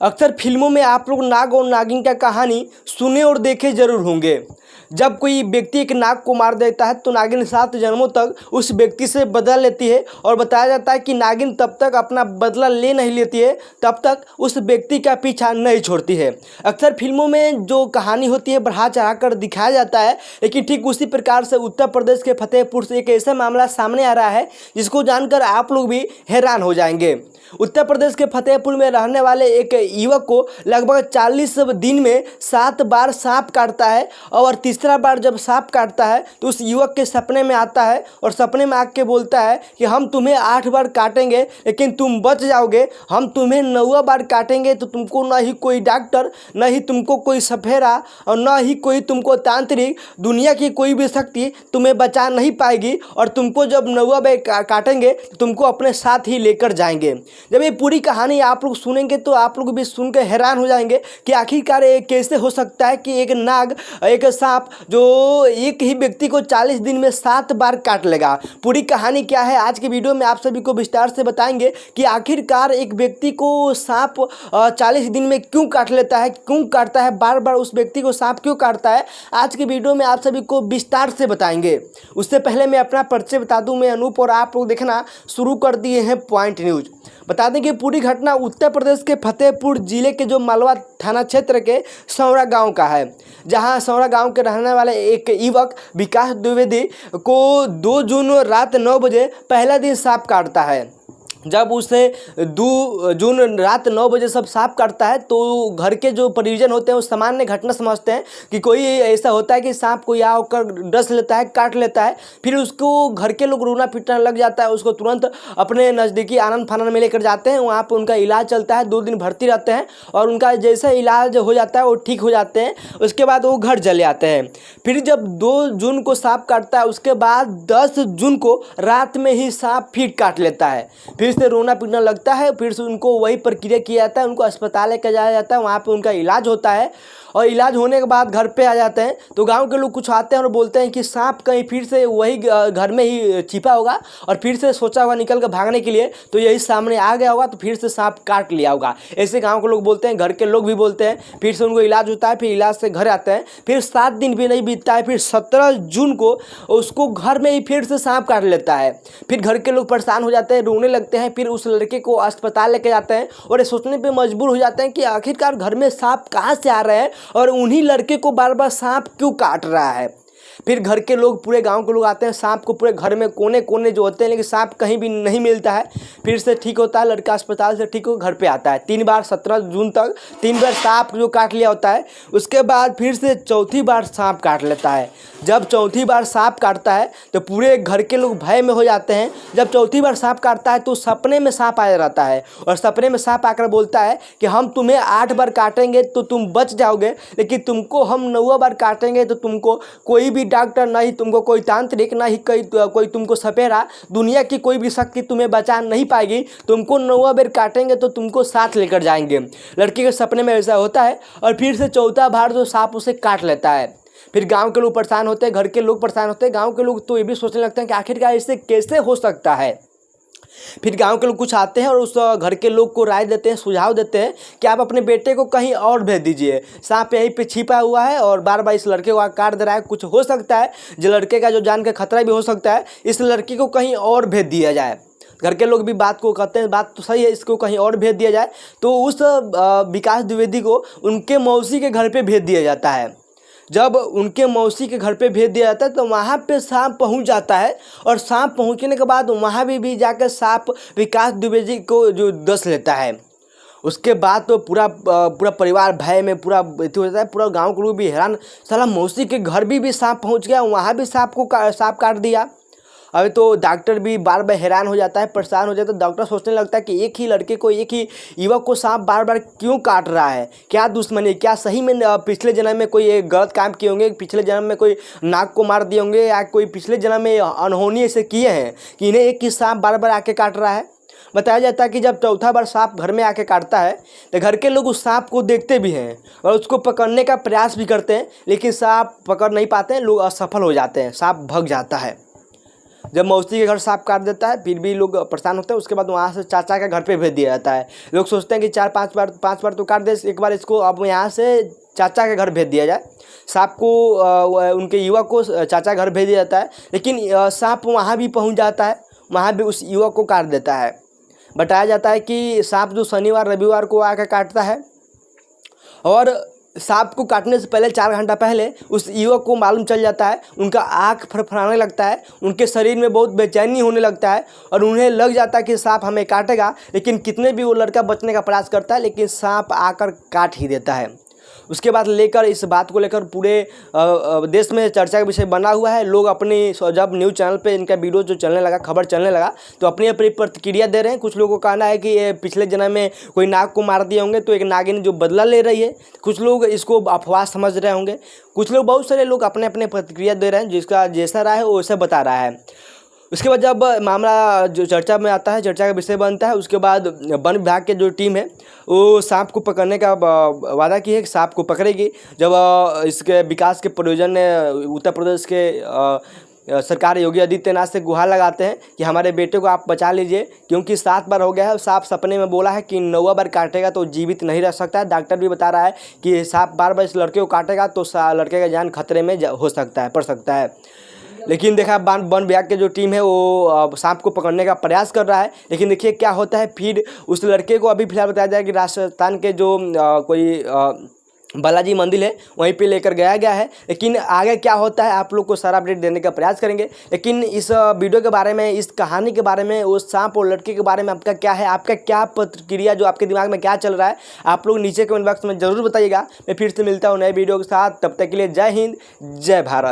अक्सर फिल्मों में आप लोग नाग और नागिन का कहानी सुने और देखे जरूर होंगे। जब कोई व्यक्ति एक नाग को मार देता है तो नागिन 7 जन्मों तक उस व्यक्ति से बदला लेती है और बताया जाता है कि नागिन तब तक अपना बदला ले नहीं लेती है तब तक उस व्यक्ति का पीछा नहीं छोड़ती है। अक्सर फिल्मों में जो कहानी होती है बढ़ा चढ़ा कर दिखाया जाता है, लेकिन ठीक उसी प्रकार से उत्तर प्रदेश के फतेहपुर से एक ऐसा मामला सामने आ रहा है जिसको जानकर आप लोग भी हैरान हो जाएंगे। उत्तर प्रदेश के फतेहपुर में रहने वाले एक युवक को लगभग 40 दिन में 7 बार सांप काटता है और तीसरा बार जब सांप काटता है तो उस युवक के सपने में आता है और सपने में आके बोलता है कि हम तुम्हें 8 बार काटेंगे लेकिन तुम बच जाओगे, हम तुम्हें 9वां बार काटेंगे तो तुमको न ही कोई डॉक्टर, न ही तुमको कोई सफेरा और न ही कोई तुमको तांत्रिक, दुनिया की कोई भी शक्ति तुम्हें बचा नहीं पाएगी और तुमको जब 9वां बार काटेंगे तो तुमको अपने साथ ही लेकर जाएंगे। जब ये पूरी कहानी आप लोग सुनेंगे तो आप लोग भी सुनकर हैरान हो जाएंगे कि आखिरकार ये कैसे हो सकता है कि एक नाग, एक सांप जो एक ही व्यक्ति को 40 दिन में 7 बार काट लेगा। पूरी कहानी क्या है आज की वीडियो में आप सभी को विस्तार से बताएंगे कि आखिरकार एक व्यक्ति को सांप 40 दिन में क्यों काट लेता है, क्यों काटता है, बार बार उस व्यक्ति को सांप क्यों काटता है। आज की वीडियो में आप सभी को विस्तार से बताएंगे। उससे पहले मैं अपना परिचय बता दूं, मैं अनूप और आप लोग देखना शुरू कर दिए हैं पॉइंट न्यूज। बता दें कि पूरी घटना उत्तर प्रदेश के फतेहपुर जिले के जो मालवा थाना क्षेत्र के सौरा गांव का है, जहां सौरा गांव के रहने वाले एक युवक विकास द्विवेदी को 2 जून रात 9 बजे पहला दिन सांप काटता है। जब उसे 2 जून रात 9 बजे सब सांप काटता है तो घर के जो परिजन होते हैं वो सामान्य घटना समझते हैं कि कोई ऐसा होता है कि सांप को यहाँ होकर डस लेता है, काट लेता है। फिर उसको घर के लोग रोना पीटना लग जाता है, उसको तुरंत अपने नज़दीकी आनंद फानन में लेकर जाते हैं। वहाँ पर उनका इलाज चलता है, 2 दिन भर्ती रहते हैं और उनका जैसा इलाज हो जाता है वो ठीक हो जाते हैं। उसके बाद वो घर चले आते हैं। फिर जब 2 जून को सांप काटता है उसके बाद 10 जून को रात में ही सांप फिर काट लेता है। फिर से रोना पीटना लगता है, फिर से उनको वही प्रक्रिया किया जाता है, उनको अस्पताल लेकर जाया जाता है, वहाँ पे उनका इलाज होता है और इलाज होने के बाद घर पे आ जाते हैं। तो गांव के लोग कुछ आते हैं और बोलते हैं कि सांप कहीं फिर से वही घर में ही छिपा होगा और फिर से सोचा होगा निकल कर भागने के लिए, तो यही सामने आ गया होगा तो फिर से सांप काट लिया होगा। ऐसे गाँव के लोग बोलते हैं, घर के लोग भी बोलते हैं। फिर से उनको इलाज होता है, फिर इलाज से घर आते हैं। फिर 7 दिन भी नहीं बीतता है, फिर 17 जून को उसको घर में ही फिर से सांप काट लेता है। फिर घर के लोग परेशान हो जाते हैं, रोने लगते हैं। फिर उस लड़के को अस्पताल लेके जाते हैं और ये सोचने पे मजबूर हो जाते हैं कि आखिरकार घर में सांप कहाँ से आ रहे हैं और उन्हीं लड़के को बार बार सांप क्यों काट रहा है। फिर घर के लोग, पूरे गांव के लोग आते हैं, सांप को पूरे घर में कोने कोने जो होते हैं, लेकिन सांप कहीं भी नहीं मिलता है। फिर से ठीक होता है, लड़का अस्पताल से ठीक हो घर पे आता है। 3 बार 17 जून तक 3 बार सांप जो काट लिया होता है। उसके बाद फिर से चौथी बार सांप काट लेता है। जब चौथी बार सांप काटता है तो पूरे घर के लोग भय में हो जाते हैं। जब चौथी बार सांप काटता है तो सपने में सांप आया रहता है और सपने में सांप आकर बोलता है कि हम तुम्हें 8 बार काटेंगे तो तुम बच जाओगे, लेकिन तुमको हम 9वां बार काटेंगे तो तुमको कोई भी डॉक्टर, ना ही तुमको कोई तांत्रिक, ना ही कोई तुमको सपेरा, दुनिया की कोई भी शक्ति तुम्हें बचा नहीं पाएगी। तुमको 9वां बार काटेंगे तो तुमको साथ लेकर जाएंगे। लड़के के सपने में ऐसा होता है और फिर से चौथा बार जो सांप उसे काट लेता है। फिर गांव के लोग परेशान होते हैं, घर के लोग परेशान होते हैं। गांव के लोग तो ये भी सोचने लगते हैं कि आखिरकार इससे कैसे हो सकता है। फिर गांव के लोग कुछ आते हैं और उस घर के लोग को राय देते हैं, सुझाव देते हैं कि आप अपने बेटे को कहीं और भेज दीजिए, सांप यहीं पे छिपा हुआ है और बार बार इस लड़के को काट दे रहा है। कुछ हो सकता है, जो लड़के का जो जान का खतरा भी हो सकता है, इस लड़के को कहीं और भेज दिया जाए। घर के लोग भी बात को कहते हैं, बात तो सही है, इसको कहीं और भेज दिया जाए। तो उस विकास द्विवेदी को उनके मौसी के घर पर भेज दिया जाता है। जब उनके मौसी के घर पे भेज दिया जाता है तो वहाँ पे सांप पहुँच जाता है और सांप पहुँचने के बाद वहाँ भी जाकर सांप विकास द्विवेदी को जो डस लेता है। उसके बाद तो पूरा परिवार भय में पूरा हो जाता है। पूरा गांव के लोग भी हैरान, साला मौसी के घर भी सांप पहुँच गया, वहाँ भी सांप काट दिया। अभी तो डॉक्टर भी बार बार हैरान हो जाता है, परेशान हो जाता है। डॉक्टर सोचने लगता है कि एक ही लड़के को, एक ही युवक को सांप बार बार क्यों काट रहा है, क्या दुश्मनी, क्या सही में पिछले जन्म में कोई गलत काम किए होंगे, पिछले जन्म में कोई नाग को मार दिए होंगे या कोई पिछले जन्म में अनहोनी ऐसे किए हैं कि इन्हें एक ही सांप बार बार आके काट रहा है। बताया जाता है कि जब चौथा बार सांप घर में आके काटता है तो घर के लोग उस सांप को देखते भी हैं और उसको पकड़ने का प्रयास भी करते हैं, लेकिन सांप पकड़ नहीं पाते हैं, लोग असफल हो जाते हैं, सांप भाग जाता है। जब मौसी के घर सांप काट देता है फिर भी लोग परेशान होते हैं। उसके बाद वहाँ से चाचा के घर पे भेज दिया जाता है। लोग सोचते हैं कि 4-5 बार तो काट दे, एक बार इसको अब यहाँ से चाचा के घर भेज दिया जाए। सांप को उनके युवक को चाचा घर भेज दिया जाता है, लेकिन सांप वहाँ भी पहुँच जाता है, वहाँ भी उस युवक को काट देता है। बताया जाता है कि सांप जो शनिवार रविवार को आकर काटता है और सांप को काटने से पहले 4 घंटा पहले उस युवक को मालूम चल जाता है, उनका आँख फड़फड़ाने लगता है, उनके शरीर में बहुत बेचैनी होने लगता है और उन्हें लग जाता है कि सांप हमें काटेगा। लेकिन कितने भी वो लड़का बचने का प्रयास करता है, लेकिन सांप आकर काट ही देता है। उसके बाद लेकर इस बात को लेकर पूरे देश में चर्चा का विषय बना हुआ है। लोग अपनी जब न्यूज़ चैनल पे इनका वीडियो जो चलने लगा, खबर चलने लगा, तो अपनी अपनी प्रतिक्रिया दे रहे हैं। कुछ लोगों का कहना है कि ये पिछले जन्म में कोई नाग को मार दिए होंगे तो एक नागिन जो बदला ले रही है। कुछ लोग इसको अफवाह समझ रहे होंगे। कुछ लोग, बहुत सारे लोग अपने अपने प्रतिक्रिया दे रहे हैं, जिसका जैसा राय है वो वैसा बता रहा है। उसके बाद जब मामला जो चर्चा में आता है, चर्चा का विषय बनता है, उसके बाद वन विभाग के जो टीम है वो सांप को पकड़ने का वादा की है कि सांप को पकड़ेगी। जब इसके विकास के प्रयोजन उत्तर प्रदेश के सरकार योगी आदित्यनाथ से गुहार लगाते हैं कि हमारे बेटे को आप बचा लीजिए, क्योंकि 7 बार हो गया है। सांप सपने में बोला है कि 9वां बार काटेगा तो जीवित नहीं रह सकता है। डॉक्टर भी बता रहा है कि सांप बार इस लड़के को काटेगा तो लड़के का जान खतरे में हो सकता है, पड़ सकता है। लेकिन देखा वन विभाग की जो टीम है वो सांप को पकड़ने का प्रयास कर रहा है, लेकिन देखिए क्या होता है। फिर उस लड़के को अभी फिलहाल बताया जाए कि राजस्थान के जो कोई बालाजी मंदिर है वहीं पे लेकर गया है। लेकिन आगे क्या होता है आप लोग को सारा अपडेट देने का प्रयास करेंगे। लेकिन इस वीडियो के बारे में, इस कहानी के बारे में, उस सांप और लड़के के बारे में आपका क्या है, आपका क्या प्रतिक्रिया, जो आपके दिमाग में क्या चल रहा है, आप लोग नीचे कमेंट बॉक्स में ज़रूर बताइएगा। मैं फिर से मिलता हूँ नए वीडियो के साथ, तब तक के लिए जय हिंद, जय भारत।